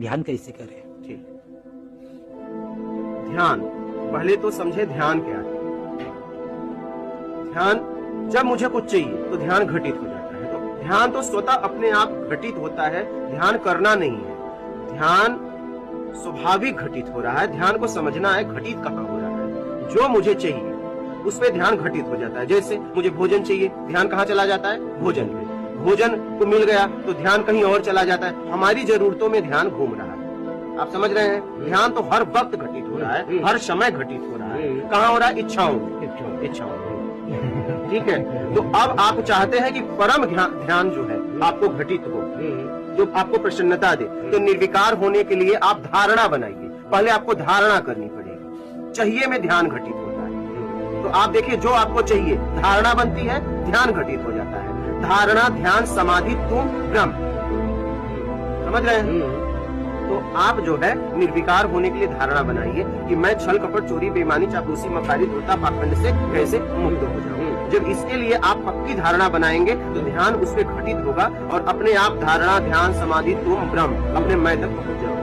ध्यान कैसे करें? ठीक। ध्यान, पहले तो समझे ध्यान क्या है। ध्यान, जब मुझे कुछ चाहिए तो ध्यान घटित हो जाता है। तो ध्यान तो स्वतः अपने आप घटित होता है, ध्यान करना नहीं है। ध्यान स्वाभाविक घटित हो रहा है। ध्यान को समझना है घटित कहाँ हो रहा है। जो मुझे चाहिए उस पे ध्यान घटित हो जाता है। जैसे मुझे भोजन चाहिए, ध्यान कहाँ चला जाता है? भोजन पे। भोजन को मिल गया तो ध्यान कहीं और चला जाता है। हमारी जरूरतों में ध्यान घूम रहा है। आप समझ रहे हैं? ध्यान तो हर वक्त घटित हो रहा है, हर समय घटित हो रहा है। कहाँ हो रहा है? इच्छाओं में। ठीक है, तो अब आप चाहते हैं कि परम ध्यान जो है आपको घटित हो, जो आपको प्रसन्नता दे। तो निर्विकार होने के लिए आप धारणा बनाइए। पहले आपको धारणा करनी पड़ेगी। चाहिए में ध्यान घटित होता है। तो आप देखिए, जो आपको चाहिए धारणा बनती है, ध्यान घटित हो जाता है। धारणा, ध्यान, समाधि, तुम ब्रह्म। समझ रहे हैं? तो आप जो है निर्विकार होने के लिए धारणा बनाइए कि मैं छल कपट चोरी बेईमानी चापलूसी मकारी धोखा पाखंड से कैसे मुक्त हो जाऊं। जब इसके लिए आप पक्की धारणा बनाएंगे तो ध्यान उस पर घटित होगा और अपने आप धारणा, ध्यान, समाधि, तुम ब्रह्म अपने मैं तक पहुंच जाओगे।